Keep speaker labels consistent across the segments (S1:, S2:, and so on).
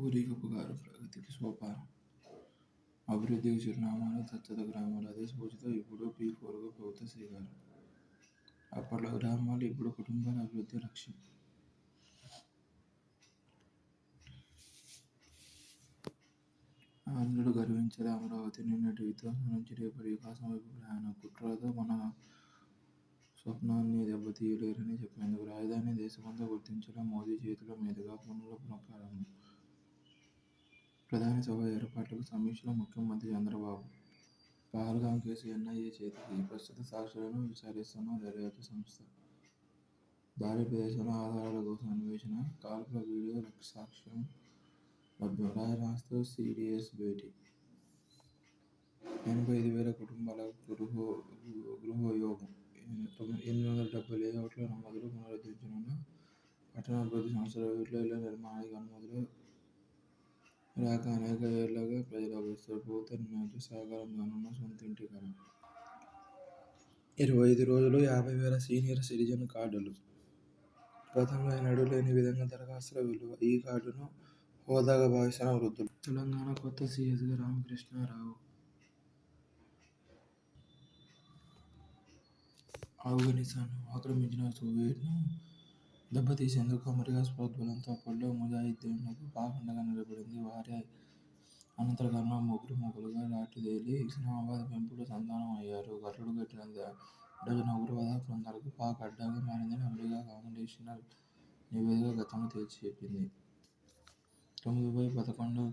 S1: ఊరేగింపు గారు ప్రగతికి సోపానం. అభివృద్ధికి చిరునామాలు దత్తత గ్రామాలు. అదే స్ఫూర్తితో ఇప్పుడు P4కు ప్రభుత్వ శ్రీకారం. అప్పట్లో గ్రామాలు, ఇప్పుడు కుటుంబాల అభివృద్ధి లక్ష్యం. ఆంధ్రులు గర్వించేలా అమరావతి నిన్నటి విధ్వంసం నుంచి రేపటి వికాసం వైపు ప్రయాణం. కుట్రలతో మన స్వప్నాన్ని దెబ్బతీయలేరని చెప్పేందుకు రాజధాని దేశమంతా గుర్తించేలా మోదీ చేతుల మీదుగా పనుల ప్రారంభం. ప్రధాని సభ ఏర్పాట్లకు సమీక్షలో ముఖ్యమంత్రి చంద్రబాబు. పహల్గాం కేసు ఎన్ఐఏ చేతికి. ప్రస్తుత సాక్ష్యాలను విచారిస్తున్న దర్యాప్తు సంస్థ. దాడి ప్రదేశంలో ఆధారాల కోసం అన్వేషణ. కాల్పుల వీడియో సాక్ష్యం లభ్యం. రాజ్నాథ్తో సిడిఎస్ భేటీ. 85,000 కుటుంబాలకు గృహోపయోగం. 870 లేఅవుట్ల నమోదులు పునరుద్ధరించనున్న పట్టణాభివృద్ధి సంస్థలు. వీటిలో ఇళ్ల నిర్మాణానికి అనుమతులు రాక అనేక ఏళ్లుగా ప్రజలు అవస్థలు. ప్రభుత్వ నిర్ణయంతో సాకారం కానున్న సొంతింటి కల. 25 రోజులు 50,000 సీనియర్ సిటిజన్ కార్డులు. గతంలో ఎన్నడూ లేని విధంగా దరఖాస్తుల విలువ. ఈ కార్డును హోదాగా భావిస్తున్న వృద్ధులు. తెలంగాణ కొత్త సీఎస్గా రామకృష్ణారావు. ఆఫ్ఘనిస్తాన్ను ఆక్రమించిన సోవియట్ను దెబ్బతీసేందుకు అమెరికా ప్రోద్బలంతో అప్పట్లో ముజాహిద్దీన్లకు పాక్ అండగా నిలబడింది. వారి అనంతరకాలంలో మొగులుగా రాటుదేలి ఇస్లామాబాద్ పెంపుడు సంతానం అయ్యారు. కట్టలు కట్టిన డజను ఉగ్రవాద బృందాలకు పాక్ అడ్డాగా మారిందని అమెరికా కాంగ్రెషనల్ నివేదిక గతంలో తేల్చి చెప్పింది. 9/11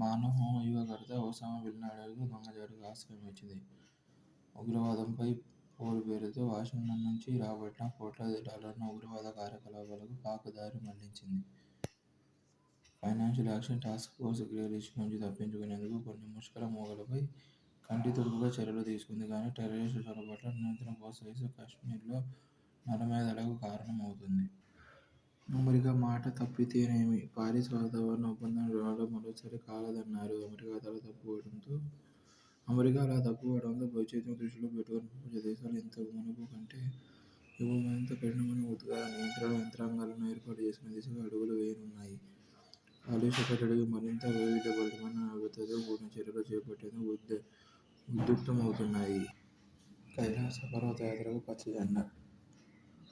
S1: మానవహోమ వ్యూహకర్త ఒసామా బిన్ లాడెన్కు దొంగచాటుగా ఆశ్రయం ఇచ్చింది. ఉగ్రవాదంపై పోరు పేరుతో వాషింగ్టన్ నుంచి రాబట్టిన కోట్లాది డాలర్లను ఉగ్రవాద కార్యకలాపాలకు పాక్ దారి మళ్లించింది. Financial action task force grey list నుంచి తప్పించుకునేందుకు కొన్ని ముష్కర మూకలపై కంటి తుడుపుగా చర్యలు తీసుకుంది. కానీ టెర్రరిస్టు చొరబాట్ల నియంత్రణ ప్రోత్సహిస్తూ కశ్మీర్లో నరమేధాలకు కారణం అవుతుంది. అమెరికా మాట తప్పితేనేమి? పారిస్ వాతావరణ ఒప్పందం డ్రాలో మరోసారి కాలదన్నారు. అమెరికా అలా తప్పుపడడంతో భవిష్యత్తును దృష్టిలో పెట్టుకుని ప్రపంచ దేశాలు ఇంతకు మునుపు కంటే ఇప్పుడు మరింత కఠినమైన ఉద్గార నియంత్రణ యంత్రాంగాలను ఏర్పాటు చేసుకునే దిశగా అడుగులు వేయనున్నాయి. కాలుష్య కట్టడికి మరింత వైవిధ్యభరితమైన నాణ్యతతో కూడిన చర్యలు చేపట్టేందుకు ఉద్యుక్తమవుతున్నాయి. కైలాస పర్వతయాత్రకు పచ్చజెండా.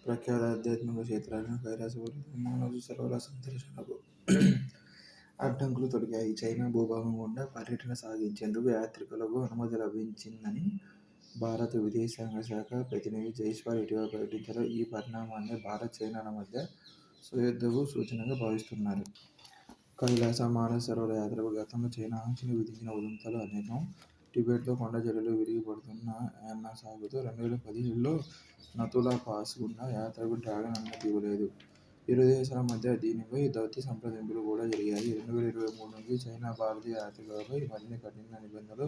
S1: ప్రఖ్యాత ఆధ్యాత్మిక క్షేత్రాలైన కైలాస పర్వతం, మానస సరోవరాల సందర్శనకు అడ్డంకులు తొలగాయి. చైనా భూభాగం గుండా పర్యటన సాగించేందుకు యాత్రికులకు అనుమతి లభించిందని భారత విదేశాంగ శాఖ ప్రతినిధి జైస్వాల్ ఇటీవల ప్రకటించారు. ఈ పరిణామాన్నే భారత్, చైనాల మధ్య సయోధ్యకు సూచనగా భావిస్తున్నారు. కైలాస, మానస సరోవర యాత్రలపై గతంలో చైనా ఆంక్షలు విధించిన ఉదంతాలు అనేకం. టిబెట్లో కొండచర్యలు విరిగి పడుతున్నా సాగుతూ 2017లో నతులా పాస్ గుండా యాత్రకు డ్రాగన్ అనుమతి ఇవ్వలేదు. ఇరు దేశాల మధ్య దీనిపై దౌత్య సంప్రదింపులు కూడా జరిగాయి. 2023 నుంచి చైనా భారతీయ యాత్రికులపై మరిన్ని కఠిన నిబంధనలు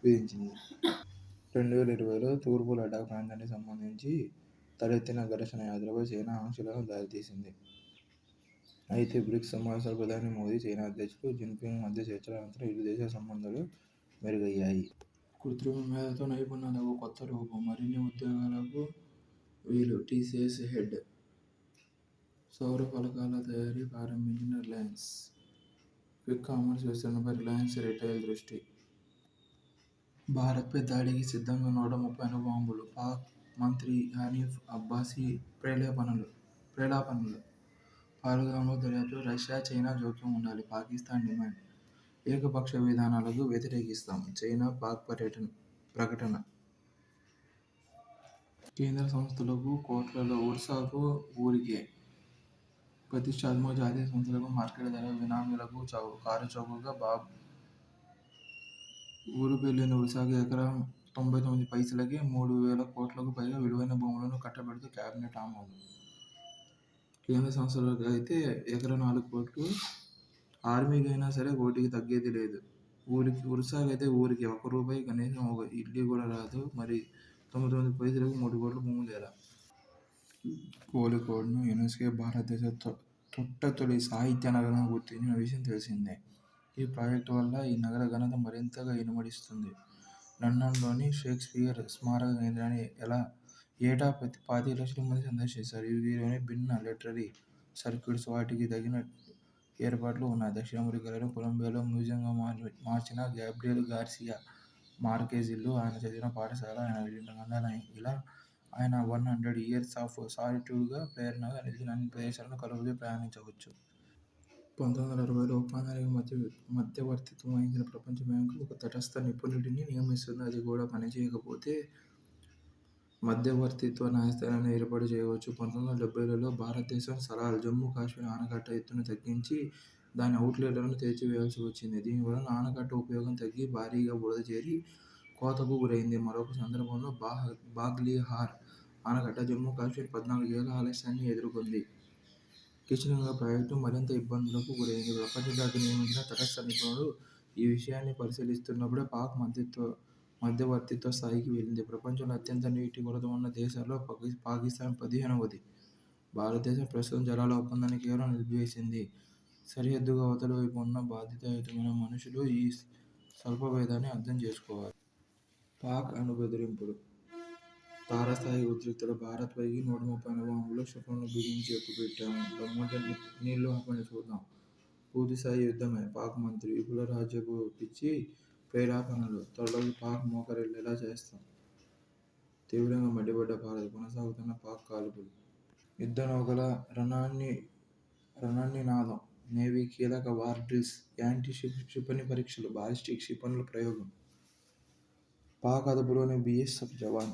S1: విధించింది. 2020లో తూర్పు లడాక్ ప్రాంతానికి సంబంధించి తలెత్తిన ఘర్షణ యాత్రలపై చైనా ఆంక్షలకు దారితీసింది. అయితే బ్రిక్స్ సమావేశంలో ప్రధాని మోదీ, చైనా అధ్యక్షుడు జిన్పింగ్ మధ్య చర్చల అనంతరం ఇరు దేశాల సంబంధాలు మెరుగయ్యాయి. కృత్రిమ మేధతో నైపుణ్యాలకు కొత్త రూపం. మరిన్ని ఉద్యోగాలకు వీలు. TCS head. సౌర ఫలకాల తయారీ ప్రారంభించిన రిలయన్స్. క్విక్ కామర్స్ విస్తరణపై రిలయన్స్ రిటైల్ దృష్టి. భారత్పై దాడికి సిద్ధంగా 130 అణుబాంబులు. పాక్ మంత్రి హనీఫ్ అబ్బాసీ ప్రేలాపనలు. పహల్గాంలో దర్యాప్తులో రష్యా, చైనా జోక్యం ఉండాలి. పాకిస్థాన్ డిమాండ్. ఏకపక్ష విధానాలకు వ్యతిరేకిస్తాం. చైనా, పాక్ ప్రకటన. కేంద్ర సంస్థలకు కోట్లలో. ఉర్సాకు ఊరికే. ప్రతిష్ఠాత్మక జాతీయ సంస్థలకు మార్కెట్ ధర, బినామీలకు కారుచౌకగా. బాబ్. ఊరుపేరులేని ఉర్సాకు ఎకరా 99 పైసలకే 3,000 కోట్లకు పైగా విలువైన భూములను కట్టబెడుతూ కేబినెట్ ఆమోదం. కేంద్ర సంస్థలకు అయితే ఎకరా 4 కోట్లు. ఆర్మీకి అయినా సరే కోటికి తగ్గేది లేదు. ఉర్సాకు అయితే ఊరికే. ₹1 కనీసం ఒక ఇడ్లీ కూడా రాదు. మరి 99 పైసలకు 3 కోట్ల భూములు ఎలా? కోళికోడ్ను యునెస్కో భారతదేశ తొలి సాహిత్య నగరంగా గుర్తించిన విషయం తెలిసిందే. ఈ ప్రాజెక్టు వల్ల ఈ నగర ఘనత మరింతగా ఇనుమడిస్తుంది. లండన్లోని షేక్స్పియర్ స్మారక కేంద్రాన్ని ఏటా 25 లక్షల మంది సందర్శిస్తారు. వీరిలోని భిన్న లిటరరీ సర్క్యూట్స్ వాటికి తగిన ఏర్పాట్లు ఉన్నాయి. దక్షిణ అమెరికాలోని కొలంబియాలో మ్యూజియంగా మార్చిన గ్యాబ్రియల్ గార్సియా మార్కెజ్ ఇల్లు, ఆయన చదివిన పాఠశాల, ఆయన వెళ్ళిన లండన్. ఇలా ఆయన 100 years ఆఫ్ సాలిట్యూడ్గా ప్రేరణగా నిలిచిన అన్ని ప్రదేశాలను కలుపుతూ ప్రయాణించవచ్చు. 1960లో ఒప్పందానికి మధ్యవర్తిత్వం వహించిన ప్రపంచ బ్యాంకు ఒక తటస్థ నిపుణుడిని నియమిస్తుంది. అది కూడా పనిచేయకపోతే మధ్యవర్తిత్వ న్యాయస్థానాన్ని ఏర్పాటు చేయవచ్చు. 1970లలో భారతదేశం సలాల్, జమ్మూ కాశ్మీర్ ఆనకట్ట ఎత్తును తగ్గించి దాని అవుట్లెట్లను తెరిచివేయాల్సి వచ్చింది. దీనివలన ఆనకట్ట ఉపయోగం తగ్గి భారీగా బురద చేరి కోతకు గురైంది. మరొక సందర్భంలో బాగ్లిహార్ ఆనకట్ట జమ్మూ కాశ్మీర్ 14 ఏళ్ల ఆలస్యాన్ని ఎదుర్కొంది. కిచెన్గంగా ప్రాజెక్టు మరింత ఇబ్బందులకు గురైంది. ప్రపంచ బ్యాంకు నియమించిన తటస్థ నిపుణుడు ఈ విషయాన్ని పరిశీలిస్తున్నప్పుడే పాక్ మధ్యవర్తిత్వ స్థాయికి వెళ్ళింది. ప్రపంచంలో అత్యంత నీటి కొరత ఉన్న దేశాల్లో పాకిస్థాన్ 15వది. భారతదేశం ప్రస్తుతం జలాల ఒప్పందాన్ని కేవలం నిలిపివేసింది. సరిహద్దుకు అవతలి వైపు ఉన్న బాధ్యతాయుతమైన మనుషులు ఈ స్వల్పభేదాన్ని అర్థం చేసుకోవాలి. పాక్ అణు బెదిరింపులు, తారస్థాయి ఉద్రిక్తత. భారత్పైకి 130 అణుబాంబుల క్షిపణులను బిగించి ఎక్కుపెట్టాము. దమ్ముంటే నీళ్లు ఆపండి చూద్దాం. పూర్తిస్థాయి యుద్ధమే. పాక్ మంత్రి. విపుల రాజ్యపు పిచ్చి ప్రేరేపణలు. త్వరలోకి పాక్ మోకరిల్లేలా చేస్తాం. తీవ్రంగా మండిపడ్డ భారత్. కొనసాగుతున్న పాక్ కాల్పులు. యుద్ధనౌకల రణనినాదం. నేవీ కీలక వార్ డ్రిల్స్. యాంటీ షిప్ క్షిపణి పరీక్షలు. బాలిస్టిక్ క్షిపణుల ప్రయోగం. పాక్ అదుపులోని బీఎస్ఎఫ్ జవాన్.